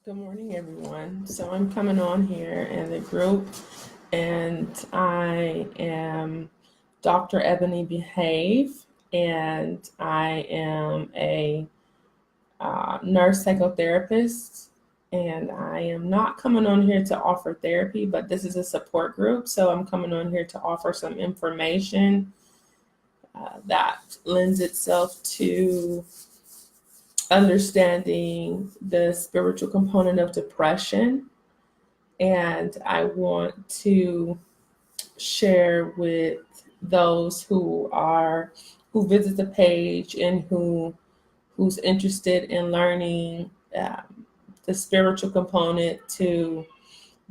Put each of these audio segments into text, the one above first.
Good morning, everyone. So I'm coming on here in the group, and I am Dr. Behave, and I am a nurse psychotherapist. And I am not coming on here to offer therapy, but this is a support group. So I'm coming on here to offer some information that lends itself to understanding the spiritual component of depression. And I want to share with those who visit the page and who's interested in learning the spiritual component to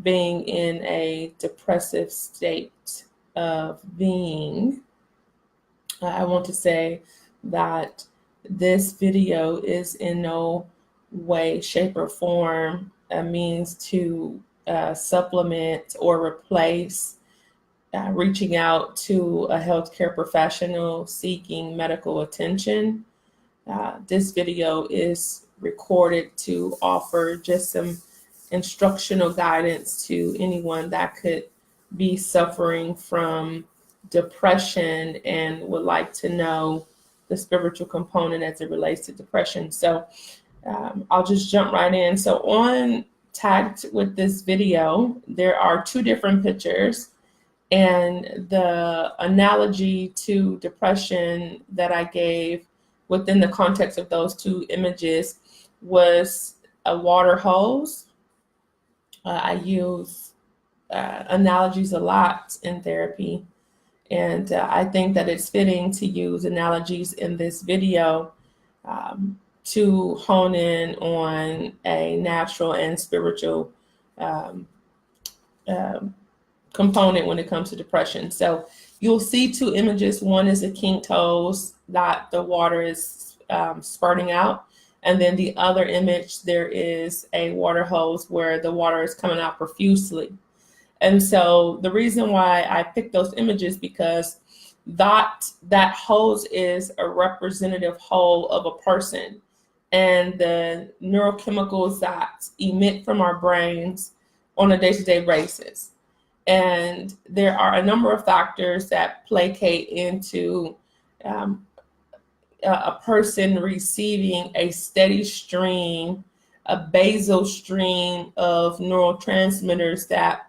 being in a depressive state of being. I want to say that this video is in no way, shape, or form a means to supplement or replace reaching out to a healthcare professional seeking medical attention. This video is recorded to offer just some instructional guidance to anyone that could be suffering from depression and would like to know the spiritual component as it relates to depression. So I'll just jump right in. So on tagged with this video, there are two different pictures, and the analogy to depression that I gave within the context of those two images was a water hose. I use analogies a lot in therapy, and I think that it's fitting to use analogies in this video to hone in on a natural and spiritual component when it comes to depression. So you'll see two images. One is a kinked hose that the water is spurting out. And then the other image, there is a water hose where the water is coming out profusely. And so the reason why I picked those images because that hose is a representative whole of a person, and the neurochemicals that emit from our brains on a day-to-day basis. And there are a number of factors that placate into a person receiving a steady stream, a basal stream of neurotransmitters that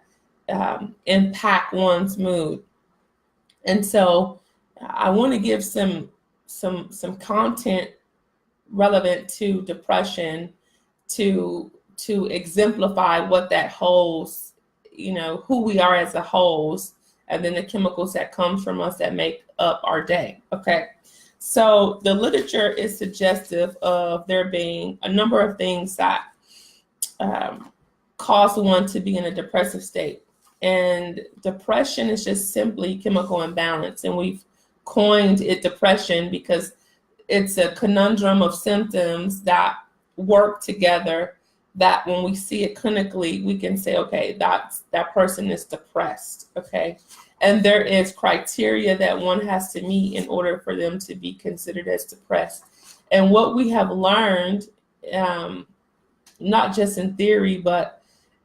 impact one's mood. And so I want to give some content relevant to depression to exemplify what that holds, who we are as a wholes, and then the chemicals that comes from us that make up our day. Okay. So the literature is suggestive of there being a number of things that cause one to be in a depressive state. And depression is just simply chemical imbalance. And we've coined it depression because it's a conundrum of symptoms that work together, that when we see it clinically, we can say, okay, that person is depressed, okay? And there is criteria that one has to meet in order for them to be considered as depressed. And what we have learned, not just in theory, but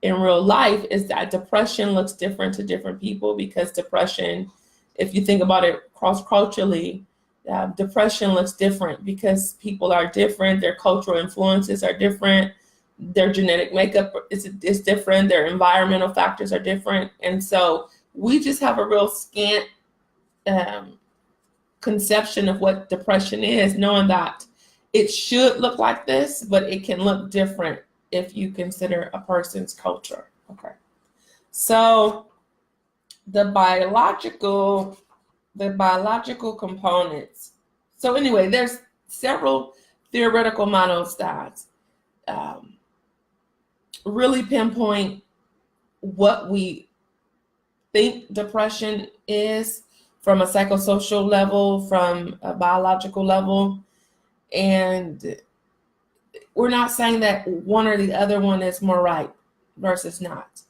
in real life, is that depression looks different to different people, because depression, if you think about it cross-culturally, depression looks different because people are different, their cultural influences are different, their genetic makeup is different, their environmental factors are different. And so we just have a real scant conception of what depression is, knowing that it should look like this, but it can look different if you consider a person's culture. Okay. So the biological components. So anyway, there's several theoretical models that really pinpoint what we think depression is from a psychosocial level, from a biological level. And we're not saying that one or the other one is more right versus not.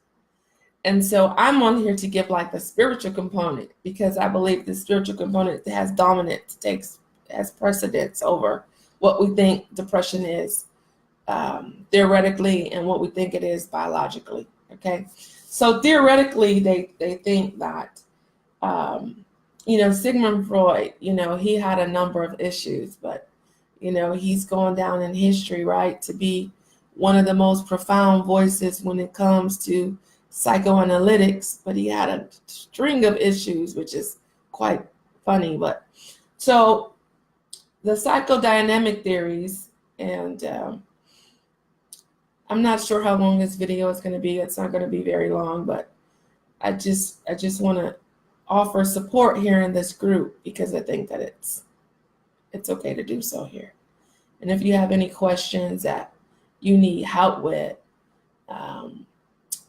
And so I'm on here to give like the spiritual component, because I believe the spiritual component has dominance, has precedence over what we think depression is. theoretically and what we think it is biologically. Okay, so theoretically, they think that Sigmund Freud, he had a number of issues, but he's going down in history, right, to be one of the most profound voices when it comes to psychoanalytics. But he had a string of issues, which is quite funny. But so the psychodynamic theories, and I'm not sure how long this video is going to be. It's not going to be very long, but I just want to offer support here in this group because I think that it's okay to do so here. And if you have any questions that you need help with,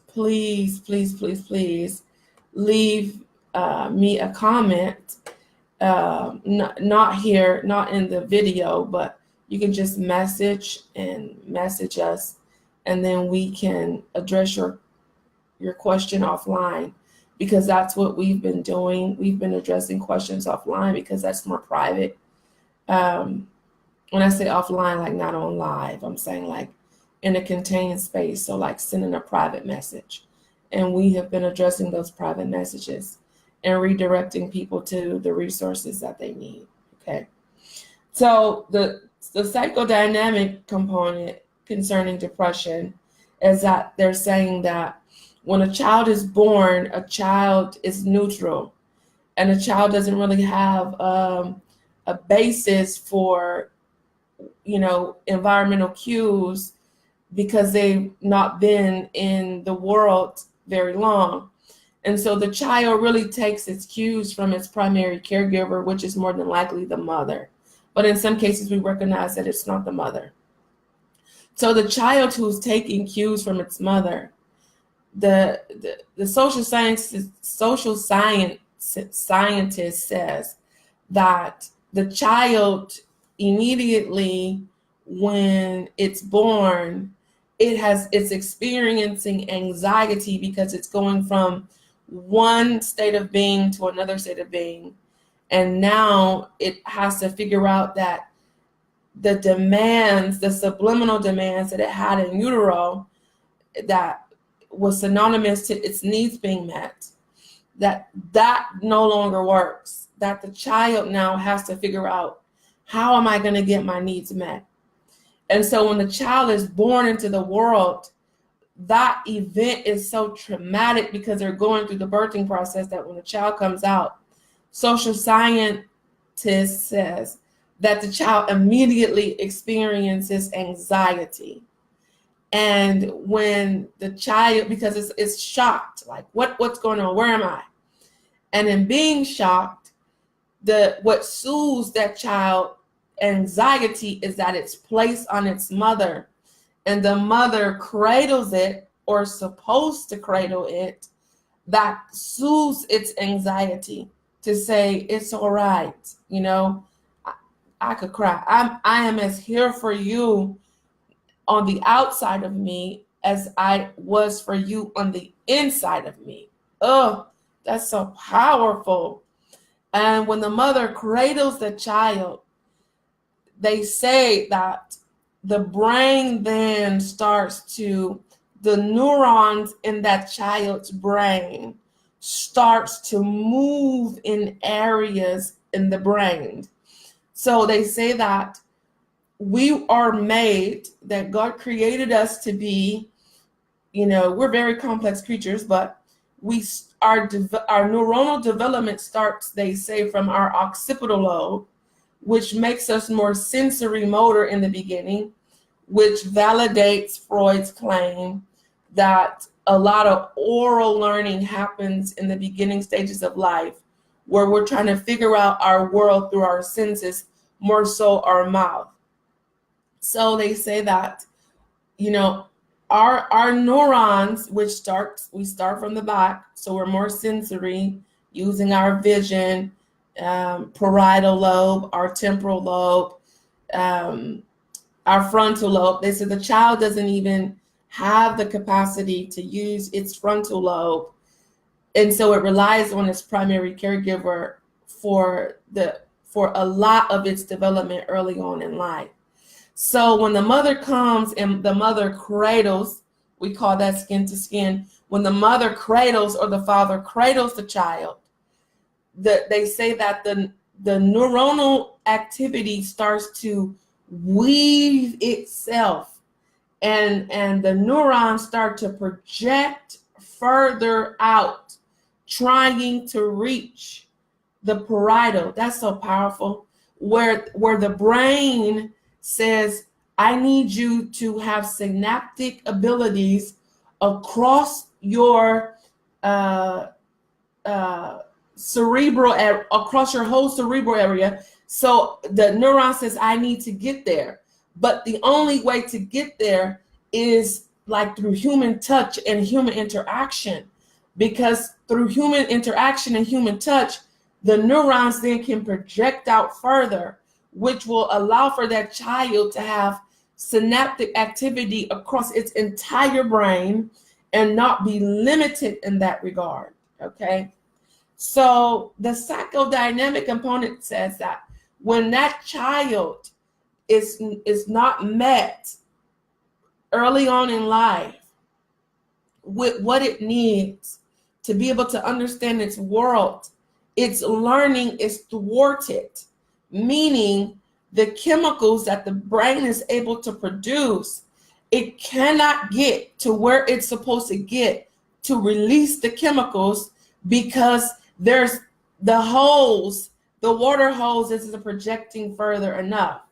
please leave me a comment. Not here, not in the video, but you can just message us, and then we can address your question offline, because that's what we've been doing. We've been addressing questions offline because that's more private. When I say offline, like not on live, I'm saying like in a contained space. So like sending a private message. And we have been addressing those private messages and redirecting people to the resources that they need. Okay. So the psychodynamic component concerning depression is that they're saying that when a child is born, a child is neutral, and a child doesn't really have a basis for, environmental cues because they've not been in the world very long. And so the child really takes its cues from its primary caregiver, which is more than likely the mother. But in some cases, we recognize that it's not the mother. So the child who's taking cues from its mother, the social scientist says that the child immediately when it's born, it's experiencing anxiety because it's going from one state of being to another state of being. And now it has to figure out that the demands, the subliminal demands that it had in utero that was synonymous to its needs being met, that no longer works, that the child now has to figure out, how am I going to get my needs met? And so when the child is born into the world, that event is so traumatic because they're going through the birthing process that when the child comes out, social scientist says that the child immediately experiences anxiety. And when the child, because it's shocked, like what's going on? Where am I? And in being shocked, what soothes that child anxiety is that it's placed on its mother, and the mother cradles it, or supposed to cradle it. That soothes its anxiety to say, it's all right. I could cry. I am as here for you on the outside of me as I was for you on the inside of me. Oh, that's so powerful. And when the mother cradles the child, they say that the brain then the neurons in that child's brain starts to move in areas in the brain. So they say that we are made, that God created us to be, we're very complex creatures, but our neuronal development starts, they say, from our occipital lobe, which makes us more sensory motor in the beginning, which validates Freud's claim that a lot of oral learning happens in the beginning stages of life, where we're trying to figure out our world through our senses, more so our mouth. So they say that, our neurons, we start from the back, so we're more sensory, using our vision, parietal lobe, our temporal lobe, our frontal lobe. They said the child doesn't even have the capacity to use its frontal lobe, and so it relies on its primary caregiver for a lot of its development early on in life. So when the mother comes and the mother cradles, we call that skin to skin. When the mother cradles or the father cradles the child, they say that the neuronal activity starts to weave itself, and the neurons start to project further out, trying to reach the parietal. That's so powerful. Where the brain says, I need you to have synaptic abilities across your across your whole cerebral area. So the neuron says, I need to get there. But the only way to get there is like through human touch and human interaction. Because through human interaction and human touch, the neurons then can project out further, which will allow for that child to have synaptic activity across its entire brain and not be limited in that regard. Okay. So the psychodynamic component says that when that child is not met early on in life with what it needs to be able to understand its world, its learning is thwarted, meaning the chemicals that the brain is able to produce, it cannot get to where it's supposed to get to release the chemicals, because there's the hose, the water hose isn't projecting further enough.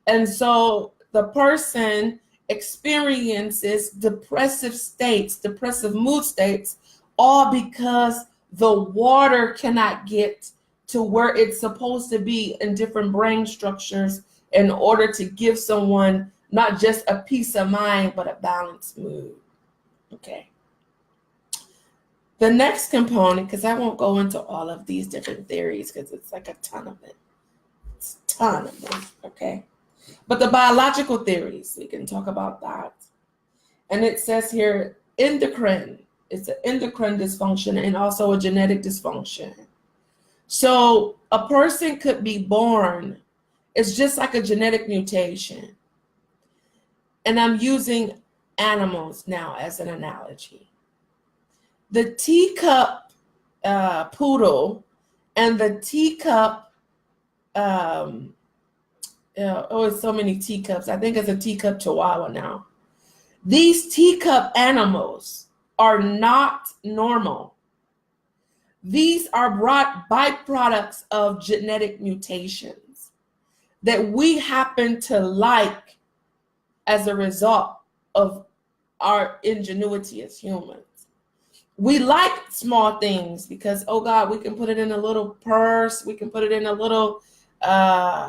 And so the person experiences depressive states, depressive mood states, all because the water cannot get to where it's supposed to be in different brain structures in order to give someone not just a peace of mind, but a balanced mood. Okay. The next component, because I won't go into all of these different theories because it's like a ton of it. It's a ton of them, okay? But the biological theories, we can talk about that. And it says here, endocrine. It's an endocrine dysfunction and also a genetic dysfunction. So a person could be born, it's just like a genetic mutation. And I'm using animals now as an analogy. The teacup poodle and the teacup, it's so many teacups. I think it's a teacup chihuahua now. These teacup animals are not normal. These are byproducts of genetic mutations that we happen to like as a result of our ingenuity as humans. We like small things because, oh God, we can put it in a little purse. We can put it in a little,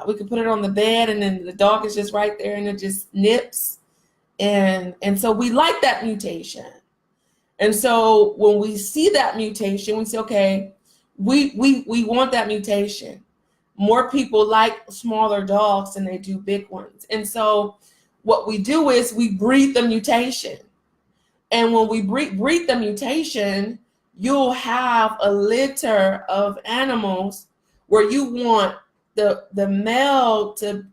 we can put it on the bed, and then the dog is just right there and it just nips. And so we like that mutation. And so when we see that mutation, we say, okay, we want that mutation. More people like smaller dogs than they do big ones. And so what we do is we breed the mutation. And when we breed the mutation, you'll have a litter of animals where you want the male to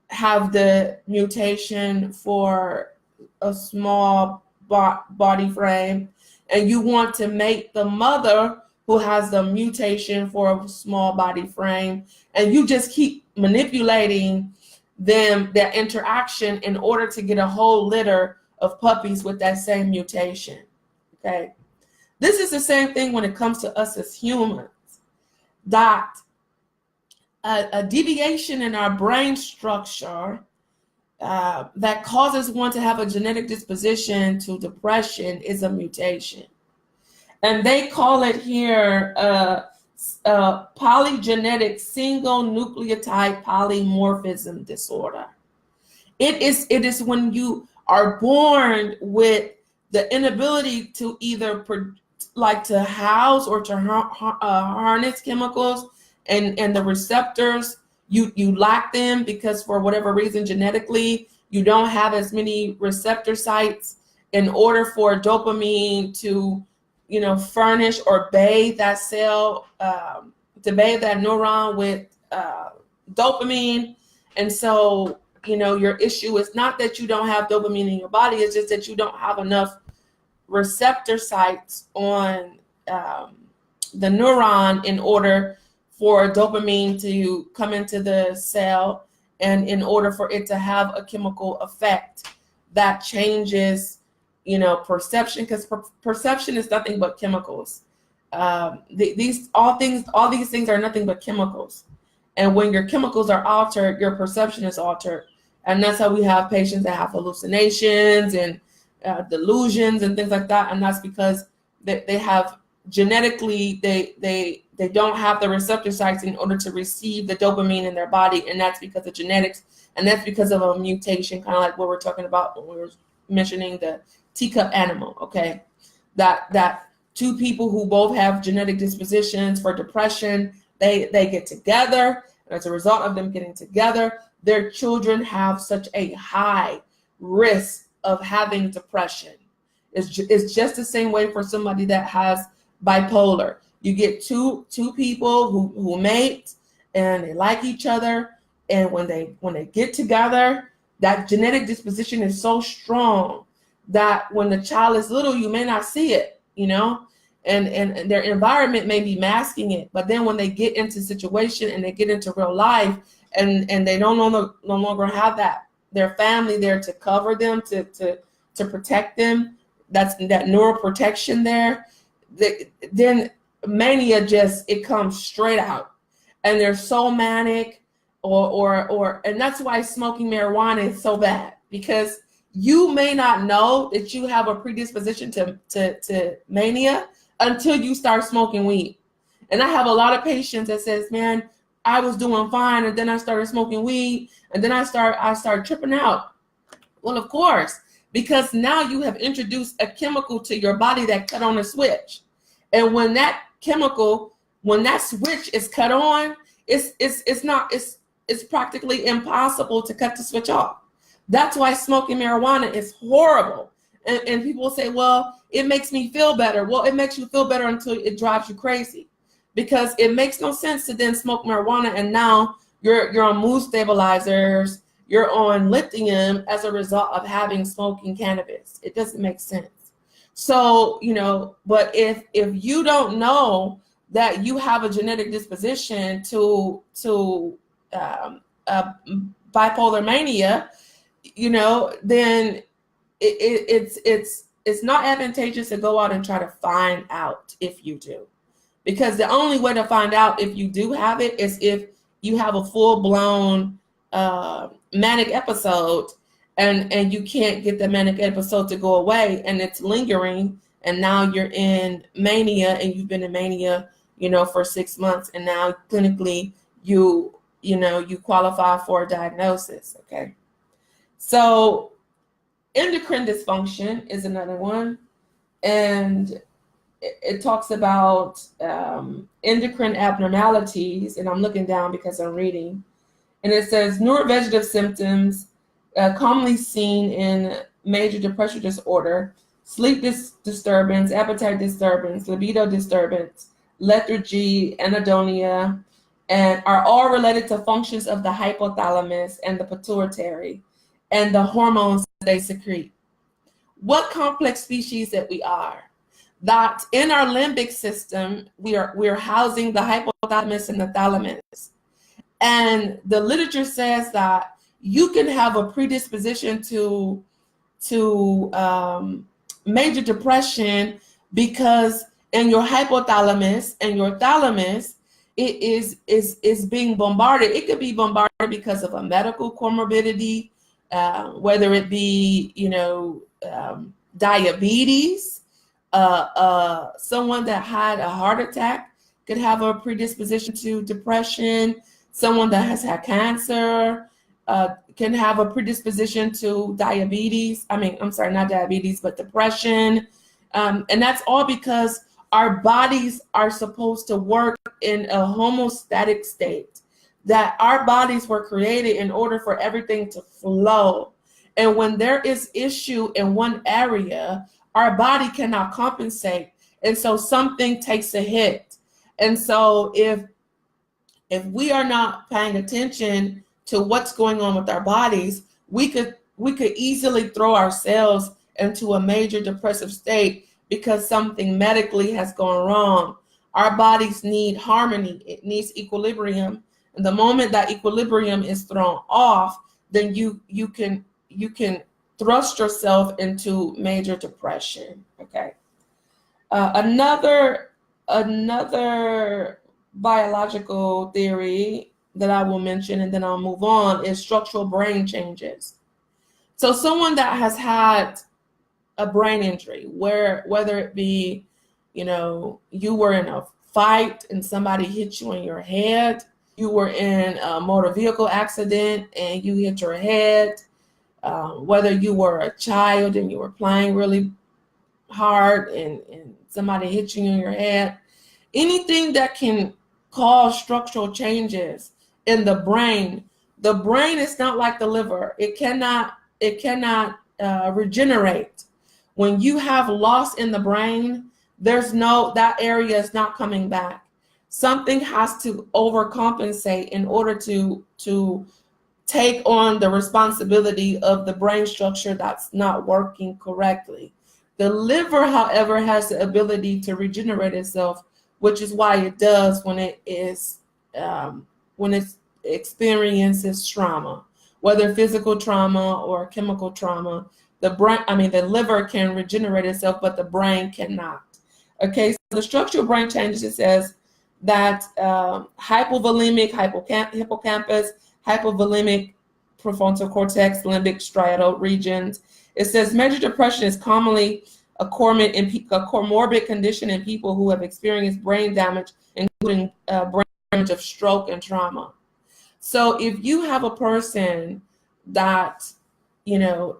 have the mutation for a small body frame, and you want to make the mother who has the mutation for a small body frame, and you just keep manipulating them, their interaction, in order to get a whole litter of puppies with that same mutation. Okay, this is the same thing when it comes to us as humans, that a deviation in our brain structure that causes one to have a genetic disposition to depression is a mutation. And they call it here polygenetic single nucleotide polymorphism disorder. It is when you are born with the inability to either to house or to harness chemicals, and the receptors, you lack them because for whatever reason genetically you don't have as many receptor sites in order for dopamine to furnish or bathe that cell, to bathe that neuron with dopamine. And so, your issue is not that you don't have dopamine in your body, it's just that you don't have enough receptor sites on the neuron in order for dopamine to come into the cell, and in order for it to have a chemical effect that changes, perception, because perception is nothing but chemicals. All these things are nothing but chemicals. And when your chemicals are altered, your perception is altered. And that's how we have patients that have hallucinations and delusions and things like that. And that's because they have genetically, they don't have the receptor sites in order to receive the dopamine in their body. And that's because of genetics. And that's because of a mutation, kind of like what we're talking about when we were mentioning the teacup animal, okay? That two people who both have genetic dispositions for depression, they get together. And as a result of them getting together, their children have such a high risk of having depression. It's just the same way for somebody that has bipolar. You get two people who mate and they like each other, and when they get together, that genetic disposition is so strong that when the child is little, you may not see it, and their environment may be masking it. But then when they get into situation and they get into real life, and they no longer have their family there to cover them, to protect them, that's that neuroprotection there, then mania it comes straight out, and they're so manic, and that's why smoking marijuana is so bad, because you may not know that you have a predisposition to mania until you start smoking weed. And I have a lot of patients that says, man, I was doing fine, and then I started smoking weed, and then I started tripping out. Well, of course, because now you have introduced a chemical to your body that cut on a switch. And when that switch is cut on, it's practically impossible to cut the switch off. That's why smoking marijuana is horrible. And people say, well, it makes me feel better. Well, it makes you feel better until it drives you crazy, because it makes no sense to then smoke marijuana and now you're on mood stabilizers, you're on lithium as a result of smoking cannabis. It doesn't make sense. So, but if you don't know that you have a genetic disposition to bipolar mania, then it's not advantageous to go out and try to find out if you do, because the only way to find out if you do have it is if you have a full-blown manic episode, and you can't get the manic episode to go away, and it's lingering, and now you're in mania, and you've been in mania for 6 months, and now clinically you qualify for a diagnosis. Okay, so endocrine dysfunction is another one, and it talks about endocrine abnormalities, and I'm looking down because I'm reading, and it says neurovegetative symptoms commonly seen in major depressive disorder, sleep disturbance, appetite disturbance, libido disturbance, lethargy, anhedonia, and are all related to functions of the hypothalamus and the pituitary and the hormones that they secrete. What complex species that we are. That in our limbic system, we're housing the hypothalamus and the thalamus. And the literature says that you can have a predisposition to major depression because in your hypothalamus and your thalamus, it is being bombarded. It could be bombarded because of a medical comorbidity, whether it be diabetes, someone that had a heart attack could have a predisposition to depression. Someone that has had cancer can have a predisposition to diabetes. Not diabetes, but depression. And that's all because our bodies are supposed to work in a homeostatic state, that our bodies were created in order for everything to flow. And when there is issue in one area, our body cannot compensate. And so something takes a hit. And so if we are not paying attention to what's going on with our bodies, we could easily throw ourselves into a major depressive state because something medically has gone wrong. Our bodies need harmony. It needs equilibrium. And the moment that equilibrium is thrown off, then you can thrust yourself into major depression. Okay. Another biological theory that I will mention, and then I'll move on, is structural brain changes. So someone that has had a brain injury, whether it be, you were in a fight and somebody hit you in your head, you were in a motor vehicle accident and you hit your head, whether you were a child and you were playing really hard and somebody hit you in your head, anything that can cause structural changes in the brain. The brain is not like the liver. It cannot regenerate. When you have loss in the brain, that area is not coming back. Something has to overcompensate in order to take on the responsibility of the brain structure that's not working correctly. The liver, however, has the ability to regenerate itself, which is why it does when it experiences trauma, whether physical trauma or chemical trauma. The liver can regenerate itself, but the brain cannot. Okay, so the structural brain changes, it says that hypovolemic hippocampus, hypovolemic prefrontal cortex, limbic striatal regions. It says major depression is commonly a comorbid condition in people who have experienced brain damage, including brain damage of stroke and trauma. So if you have a person that,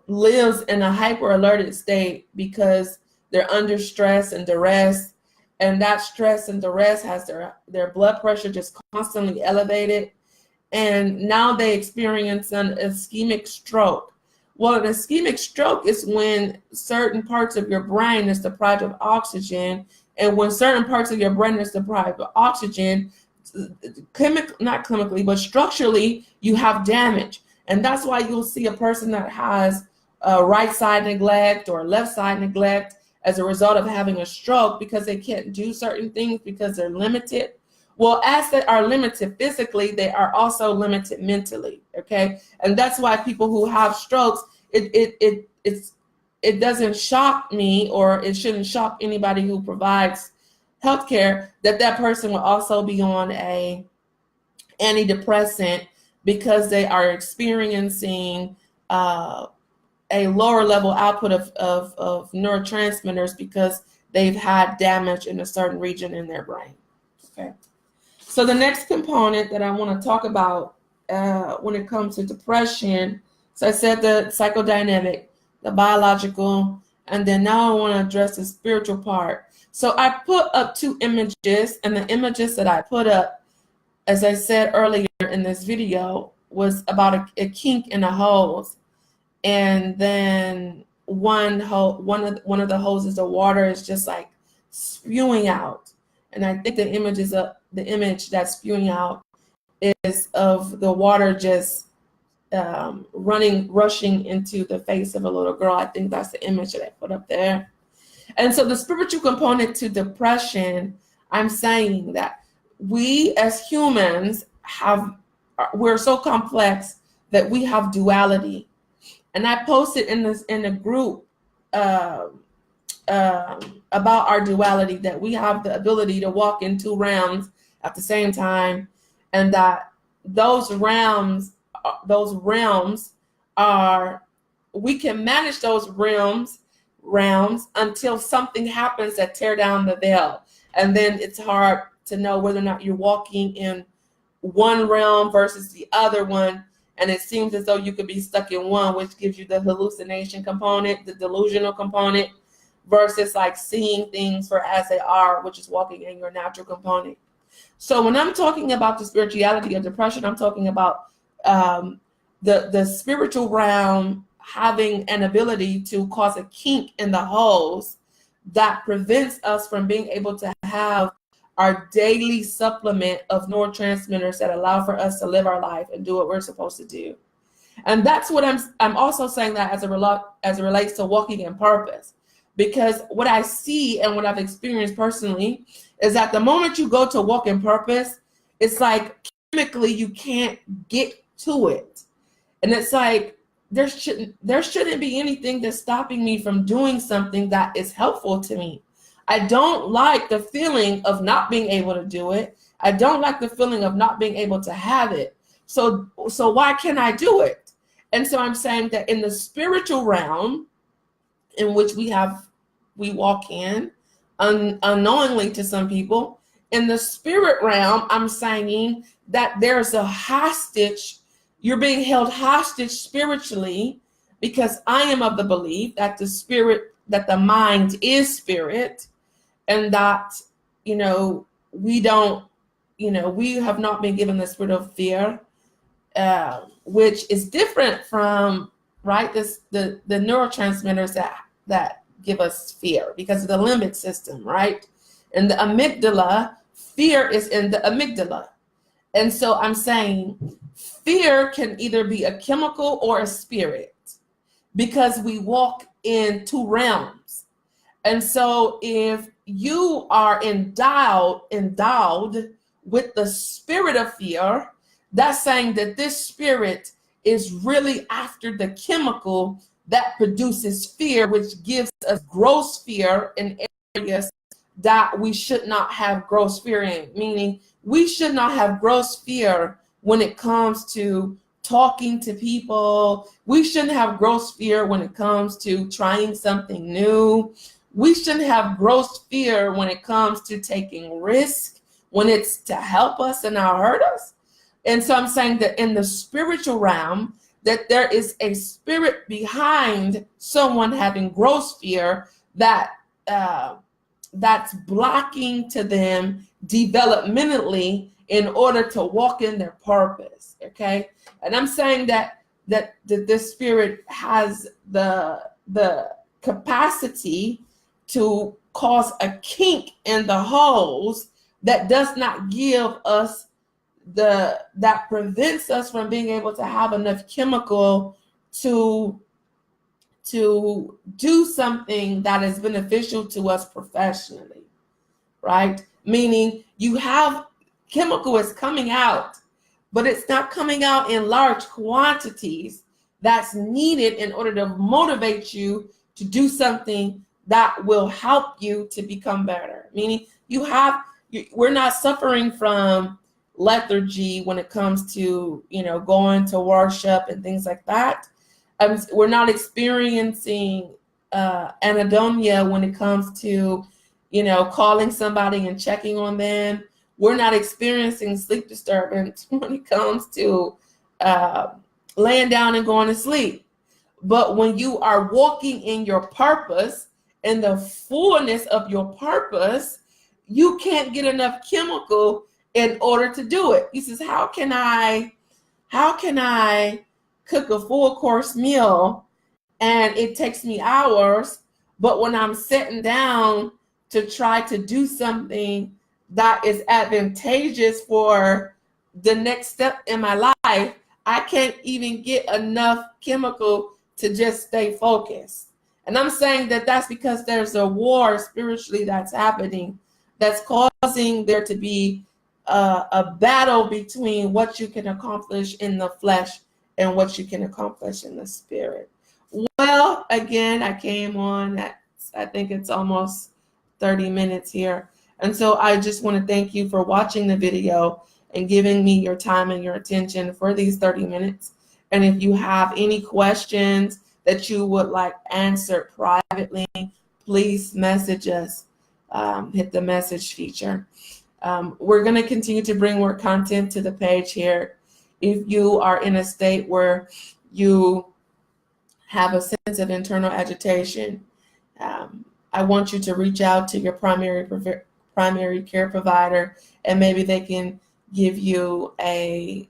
lives in a hyper-alerted state because they're under stress and duress, and that stress and duress has their blood pressure just constantly elevated, and now they experience an ischemic stroke. Well, an ischemic stroke is when certain parts of your brain is deprived of oxygen, and when certain parts of your brain is deprived of oxygen, not chemically, but structurally, you have damage. And that's why you'll see a person that has right side neglect or left side neglect as a result of having a stroke, because they can't do certain things because they're limited. Well, as they are limited physically, they are also limited mentally. Okay, and that's why people who have strokes, it doesn't shock me, or it shouldn't shock anybody who provides healthcare, that person will also be on a antidepressant because they are experiencing a lower level output of neurotransmitters because they've had damage in a certain region in their brain. Okay. So the next component that I want to talk about when it comes to depression, so I said the psychodynamic, the biological, and then now I want to address the spiritual part. So I put up 2 images, and the images that I put up, as I said earlier in this video, was about a kink in a hose, and then one of the hoses of water is just like spewing out, and I think the image that's spewing out is of the water just rushing into the face of a little girl. I think that's the image that I put up there. And so the spiritual component to depression, I'm saying that we as humans we're so complex that we have duality. And I posted in a group about our duality, that we have the ability to walk in 2 realms at the same time, and that those realms are, we can manage those realms until something happens that tear down the veil, and then it's hard to know whether or not you're walking in one realm versus the other one, and it seems as though you could be stuck in one, which gives you the hallucination component, the delusional component, versus like seeing things for as they are, which is walking in your natural component. So when I'm talking about the spirituality of depression, I'm talking about the spiritual realm having an ability to cause a kink in the hose that prevents us from being able to have our daily supplement of neurotransmitters that allow for us to live our life and do what we're supposed to do. And that's what I'm also saying that as it relates to walking in purpose. Because what I see and what I've experienced personally is that the moment you go to walk in purpose, it's like chemically you can't get to it. And it's like there shouldn't be anything that's stopping me from doing something that is helpful to me. I don't like the feeling of not being able to do it. I don't like the feeling of not being able to have it. So why can't I do it? And so I'm saying that in the spiritual realm, in which we walk in unknowingly to some people, in the spirit realm, I'm saying that there's a hostage. You're being held hostage spiritually, because I am of the belief that the mind is spirit, and that, we have not been given the spirit of fear, which is different from, right, the neurotransmitters that give us fear because of the limbic system, right? And the amygdala, fear is in the amygdala. And so I'm saying fear can either be a chemical or a spirit, because we walk in two realms. And so if you are endowed with the spirit of fear, that's saying that this spirit is really after the chemical that produces fear, which gives us gross fear in areas that we should not have gross fear in. Meaning, we should not have gross fear when it comes to talking to people. We shouldn't have gross fear when it comes to trying something new. We shouldn't have gross fear when it comes to taking risks, when it's to help us and not hurt us. And so I'm saying that in the spiritual realm, that there is a spirit behind someone having gross fear that's blocking to them developmentally in order to walk in their purpose. Okay, and I'm saying that this spirit has the capacity to cause a kink in the holes that does not give us that prevents us from being able to have enough chemical to do something that is beneficial to us professionally, right? Meaning you have chemical is coming out, but it's not coming out in large quantities that's needed in order to motivate you to do something that will help you to become better. Meaning we're not suffering from lethargy when it comes to, going to worship and things like that. We're not experiencing anhedonia when it comes to, calling somebody and checking on them. We're not experiencing sleep disturbance when it comes to laying down and going to sleep. But when you are walking in your purpose, in the fullness of your purpose, you can't get enough chemical in order to do it. He says, how can I cook a full course meal and it takes me hours, but when I'm sitting down to try to do something that is advantageous for the next step in my life, I can't even get enough chemical to just stay focused. And I'm saying that that's because there's a war spiritually that's happening, that's causing there to be a battle between what you can accomplish in the flesh and what you can accomplish in the spirit. Well, again, I came on at, I think it's almost 30 minutes here. And so I just want to thank you for watching the video and giving me your time and your attention for these 30 minutes. And if you have any questions that you would like answered privately, please message us, hit the message feature. We're going to continue to bring more content to the page here. If you are in a state where you have a sense of internal agitation, I want you to reach out to your primary care provider, and maybe they can give you a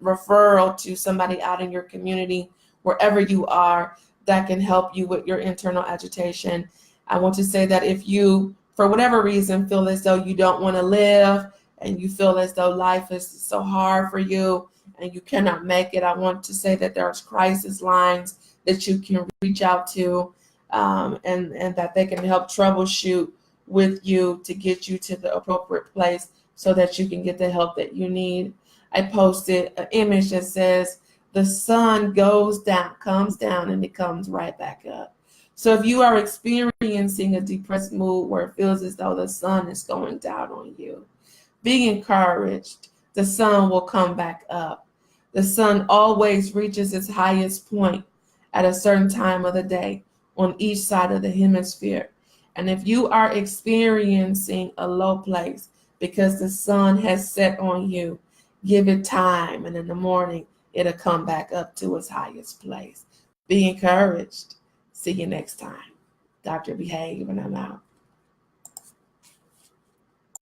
referral to somebody out in your community, wherever you are, that can help you with your internal agitation. I want to say that if you for whatever reason, feel as though you don't want to live and you feel as though life is so hard for you and you cannot make it, I want to say that there's crisis lines that you can reach out to, and that they can help troubleshoot with you to get you to the appropriate place so that you can get the help that you need. I posted an image that says, the sun goes down, comes down, and it comes right back up. So if you are experiencing a depressed mood where it feels as though the sun is going down on you, be encouraged. The sun will come back up. The sun always reaches its highest point at a certain time of the day on each side of the hemisphere. And if you are experiencing a low place because the sun has set on you, give it time, and in the morning, it'll come back up to its highest place. Be encouraged. See you next time. Dr. Behave, and I'm out.